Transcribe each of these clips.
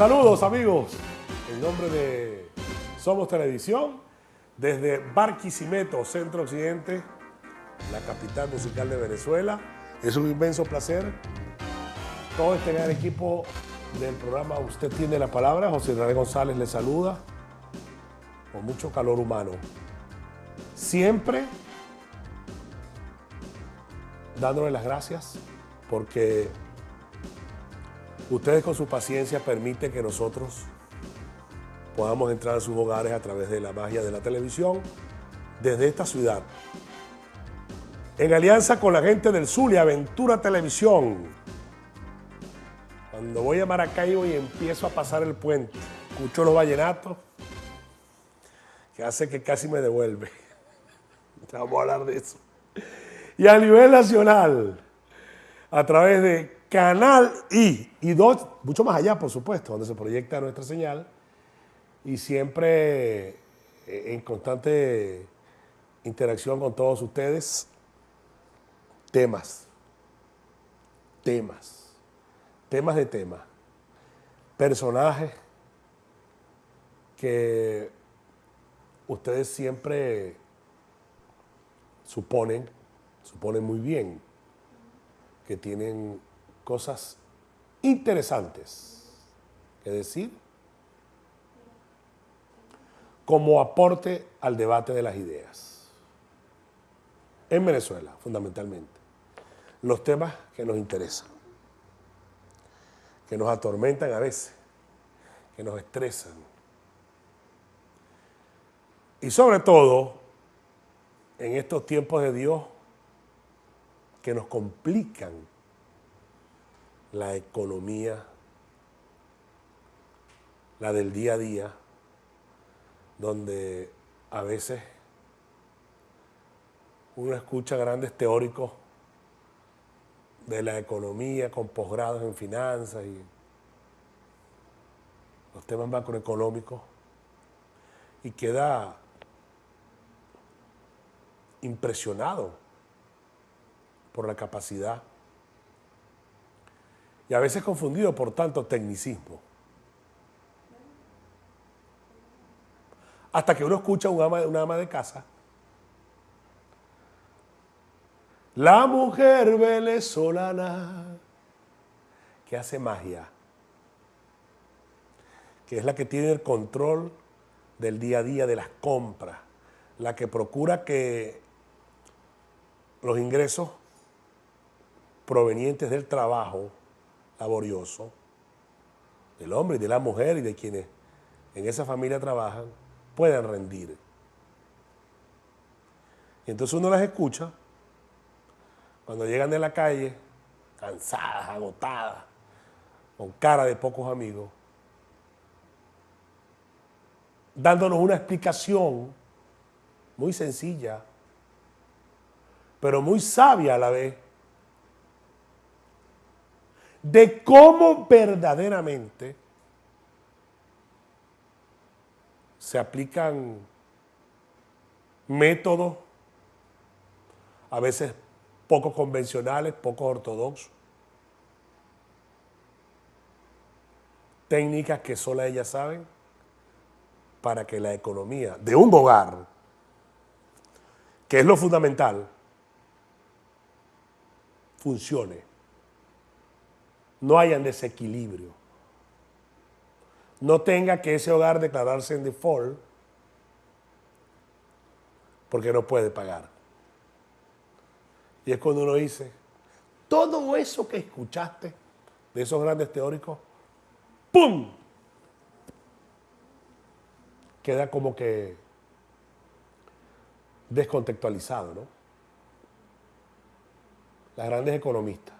Saludos amigos, en nombre de Somos Televisión, desde Barquisimeto, Centro Occidente, la capital musical de Venezuela. Es un inmenso placer. Todo este gran equipo del programa Usted Tiene la Palabra, José Israel González le saluda con mucho calor humano. Siempre dándole las gracias porque ustedes con su paciencia permiten que nosotros podamos entrar a sus hogares a través de la magia de la televisión desde esta ciudad. En alianza con la gente del Zulia, Aventura Televisión. Cuando voy a Maracaibo y empiezo a pasar el puente, escucho los vallenatos que hace que casi me devuelve. Vamos a hablar de eso. Y a nivel nacional, a través de Canal y dos, mucho más allá, por supuesto, donde se proyecta nuestra señal y siempre en constante interacción con todos ustedes. Temas de temas, personajes que ustedes siempre suponen muy bien que tienen cosas interesantes que decir como aporte al debate de las ideas en Venezuela, fundamentalmente. Los temas que nos interesan, que nos atormentan a veces, que nos estresan. Y sobre todo, en estos tiempos de Dios, que nos complican la economía, la del día a día, donde a veces uno escucha grandes teóricos de la economía con posgrados en finanzas y los temas macroeconómicos y queda impresionado por la capacidad y a veces confundido por tanto tecnicismo. Hasta que uno escucha a una ama de casa. La mujer venezolana que hace magia, que es la que tiene el control del día a día de las compras, la que procura que los ingresos provenientes del trabajo laborioso, del hombre y de la mujer y de quienes en esa familia trabajan, puedan rendir. Y entonces uno las escucha cuando llegan de la calle, cansadas, agotadas, con cara de pocos amigos, dándonos una explicación muy sencilla, pero muy sabia a la vez, de cómo verdaderamente se aplican métodos a veces poco convencionales, poco ortodoxos, técnicas que solo ellas saben para que la economía de un hogar, que es lo fundamental, funcione. No haya desequilibrio. No tenga que ese hogar declararse en default porque no puede pagar. Y es cuando uno dice, todo eso que escuchaste de esos grandes teóricos, ¡pum!, queda como que descontextualizado, ¿no? Las grandes economistas.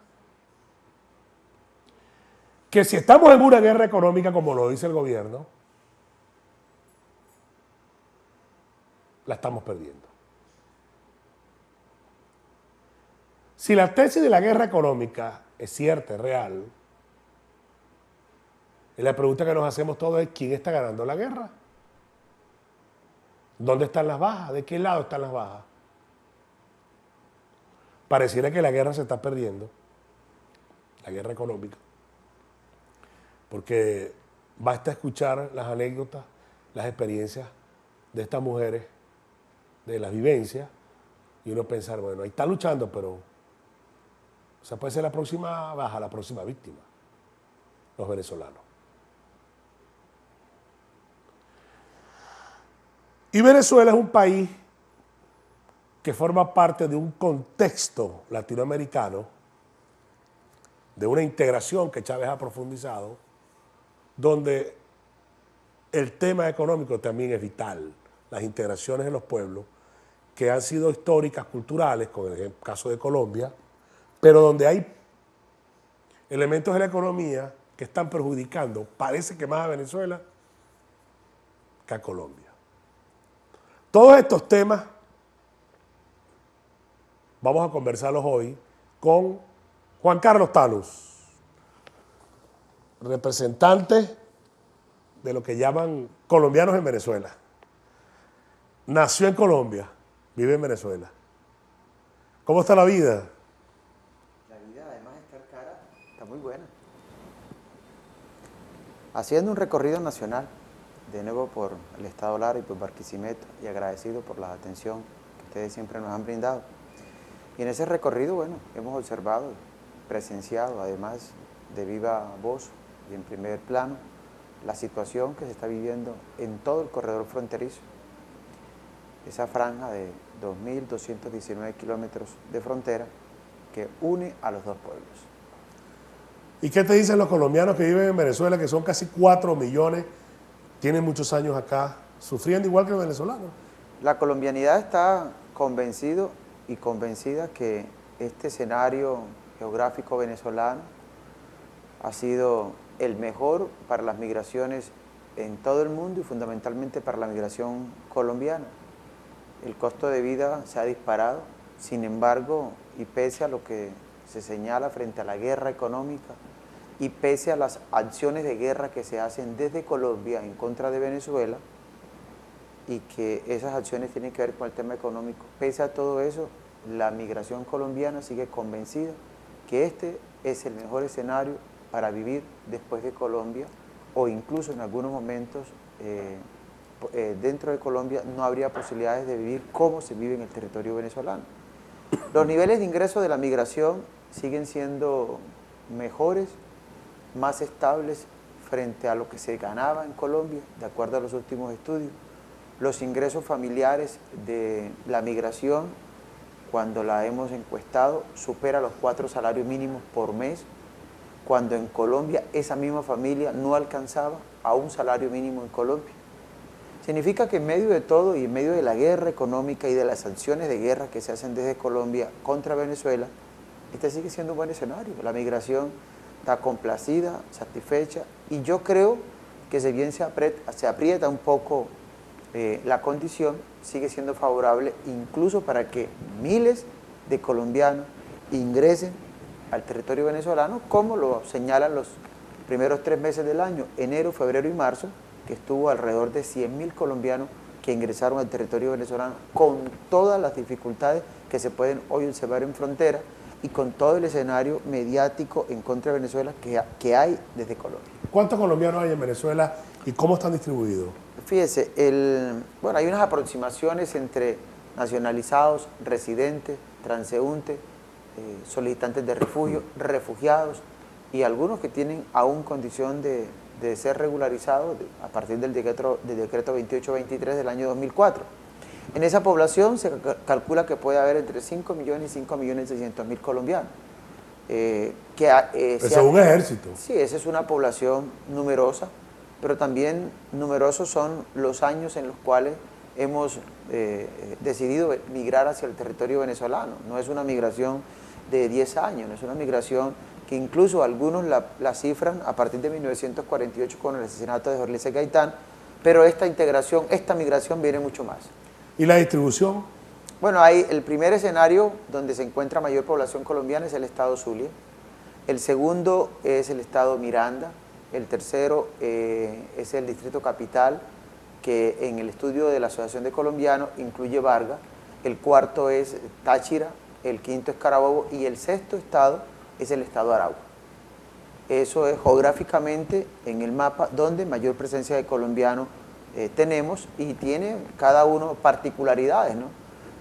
Que si estamos en una guerra económica, como lo dice el gobierno, la estamos perdiendo. Si la tesis de la guerra económica es cierta, es real, y la pregunta que nos hacemos todos es, ¿quién está ganando la guerra? ¿Dónde están las bajas? ¿De qué lado están las bajas? Pareciera que la guerra se está perdiendo, la guerra económica, porque basta escuchar las anécdotas, las experiencias de estas mujeres, de las vivencias, y uno pensar, bueno, ahí está luchando, pero o sea, puede ser la próxima baja, la próxima víctima, los venezolanos. Y Venezuela es un país que forma parte de un contexto latinoamericano, de una integración que Chávez ha profundizado, donde el tema económico también es vital, las integraciones en los pueblos, que han sido históricas, culturales, con el caso de Colombia, pero donde hay elementos de la economía que están perjudicando, parece que más a Venezuela que a Colombia. Todos estos temas vamos a conversarlos hoy con Juan Carlos Tanús, representante de lo que llaman colombianos en Venezuela. Nació en Colombia, vive en Venezuela. ¿Cómo está la vida? La vida, además de estar cara, está muy buena. Haciendo un recorrido nacional, de nuevo por el Estado Lara y por Barquisimeto, y agradecido por la atención que ustedes siempre nos han brindado. Y en ese recorrido, bueno, hemos observado, presenciado, además de viva voz y en primer plano, la situación que se está viviendo en todo el corredor fronterizo. Esa franja de 2.219 kilómetros de frontera que une a los dos pueblos. ¿Y qué te dicen los colombianos que viven en Venezuela, que son casi 4 millones, tienen muchos años acá, sufriendo igual que los venezolanos? La colombianidad está convencido y convencida que este escenario geográfico venezolano ha sido el mejor para las migraciones en todo el mundo y fundamentalmente para la migración colombiana. El costo de vida se ha disparado, sin embargo, y pese a lo que se señala frente a la guerra económica y pese a las acciones de guerra que se hacen desde Colombia en contra de Venezuela, y que esas acciones tienen que ver con el tema económico, pese a todo eso, la migración colombiana sigue convencida que este es el mejor escenario para vivir después de Colombia, o incluso en algunos momentos dentro de Colombia no habría posibilidades de vivir como se vive en el territorio venezolano. Los niveles de ingreso de la migración siguen siendo mejores, más estables frente a lo que se ganaba en Colombia, de acuerdo a los últimos estudios. Los ingresos familiares de la migración, cuando la hemos encuestado, supera los 4 salarios mínimos por mes, cuando en Colombia esa misma familia no alcanzaba a un salario mínimo en Colombia. Significa que en medio de todo y en medio de la guerra económica y de las sanciones de guerra que se hacen desde Colombia contra Venezuela, este sigue siendo un buen escenario. La migración está complacida, satisfecha, y yo creo que si bien se aprieta un poco la condición, sigue siendo favorable incluso para que miles de colombianos ingresen al territorio venezolano, como lo señalan los primeros 3 meses del año, enero, febrero y marzo, que estuvo alrededor de 100.000 colombianos que ingresaron al territorio venezolano con todas las dificultades que se pueden hoy observar en frontera y con todo el escenario mediático en contra de Venezuela que hay desde Colombia. ¿Cuántos colombianos hay en Venezuela y cómo están distribuidos? Fíjese, bueno, hay unas aproximaciones entre nacionalizados, residentes, transeúntes, solicitantes de refugio, refugiados y algunos que tienen aún condición de ser regularizados a partir del decreto 2823 del año 2004. En esa población se calcula que puede haber entre 5 millones y 5.600.000 colombianos. Eso es un ejército. Sí, esa es una población numerosa, pero también numerosos son los años en los cuales hemos decidido migrar hacia el territorio venezolano. No es una migración de 10 años, no es una migración que incluso algunos la cifran a partir de 1948 con el asesinato de Jorge Luis Gaitán, pero esta migración viene mucho más. ¿Y la distribución? Bueno, hay el primer escenario donde se encuentra mayor población colombiana es el estado Zulia, el segundo es el estado Miranda, el tercero es el distrito capital, que en el estudio de la Asociación de Colombianos incluye Vargas, el cuarto es Táchira, el quinto es Carabobo y el sexto estado es el estado Arauca. eso es geográficamente en el mapa donde mayor presencia de colombianos tenemos, y tiene cada uno particularidades, ¿no?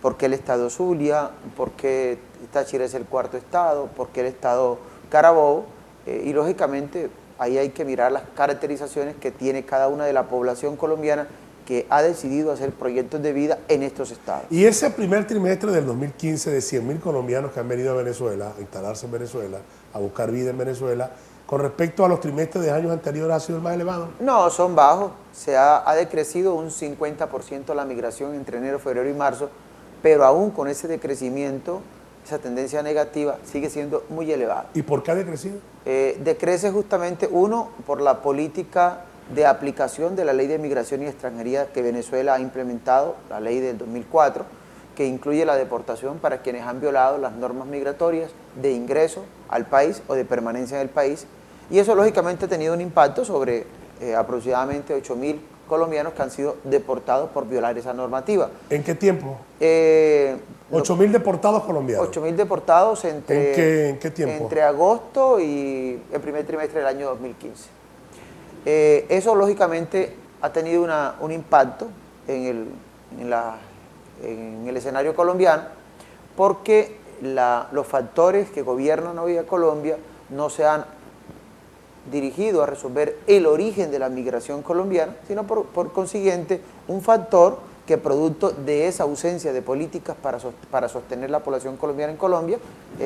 ¿Por qué el estado Zulia? ¿Por qué Táchira es el cuarto estado? ¿Por qué el estado Carabobo? Y lógicamente ahí hay que mirar las caracterizaciones que tiene cada una de la población colombiana que ha decidido hacer proyectos de vida en estos estados. Y ese primer trimestre del 2015 de 100.000 colombianos que han venido a Venezuela, a instalarse en Venezuela, a buscar vida en Venezuela, con respecto a los trimestres de años anteriores, ¿ha sido el más elevado? No, son bajos. Ha decrecido un 50% la migración entre enero, febrero y marzo, pero aún con ese decrecimiento, esa tendencia negativa sigue siendo muy elevada. ¿Y por qué ha decrecido? Decrece justamente, uno, por la política de aplicación de la Ley de Migración y Extranjería que Venezuela ha implementado, la ley del 2004, que incluye la deportación para quienes han violado las normas migratorias de ingreso al país o de permanencia en el país. Y eso lógicamente ha tenido un impacto sobre aproximadamente 8.000 colombianos que han sido deportados por violar esa normativa. ¿En qué tiempo? 8.000 deportados colombianos. 8.000 deportados ¿En qué tiempo? Entre agosto y el primer trimestre del año 2015. Eso lógicamente ha tenido un impacto en el escenario colombiano, porque los factores que gobiernan hoy a Colombia no se han dirigido a resolver el origen de la migración colombiana, sino por consiguiente un factor que, producto de esa ausencia de políticas para sostener la población colombiana en Colombia,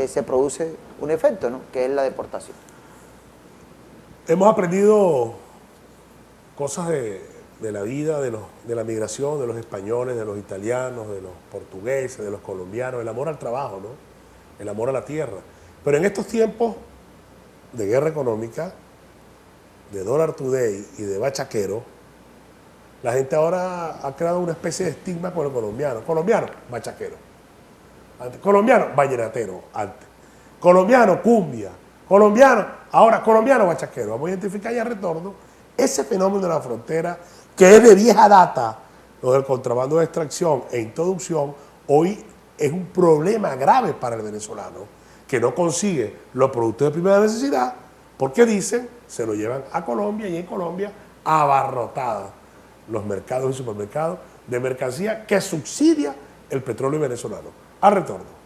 se produce un efecto, ¿no?, que es la deportación. Hemos aprendido cosas de la vida, de la migración, de los españoles, de los italianos, de los portugueses, de los colombianos, el amor al trabajo, ¿no?, el amor a la tierra. Pero en estos tiempos de guerra económica, de dólar today y de bachaquero, la gente ahora ha creado una especie de estigma con el colombiano. Colombiano, bachaquero. Antes, colombiano, vallenatero. Antes. Colombiano, cumbia. Colombiano, ahora colombiano, bachaquero. Vamos a identificar ya retorno ese fenómeno de la frontera, que es de vieja data, lo del contrabando de extracción e introducción. Hoy es un problema grave para el venezolano, que no consigue los productos de primera necesidad, porque dicen, se lo llevan a Colombia, y en Colombia abarrotada los mercados y supermercados de mercancía que subsidia el petróleo venezolano. A retorno.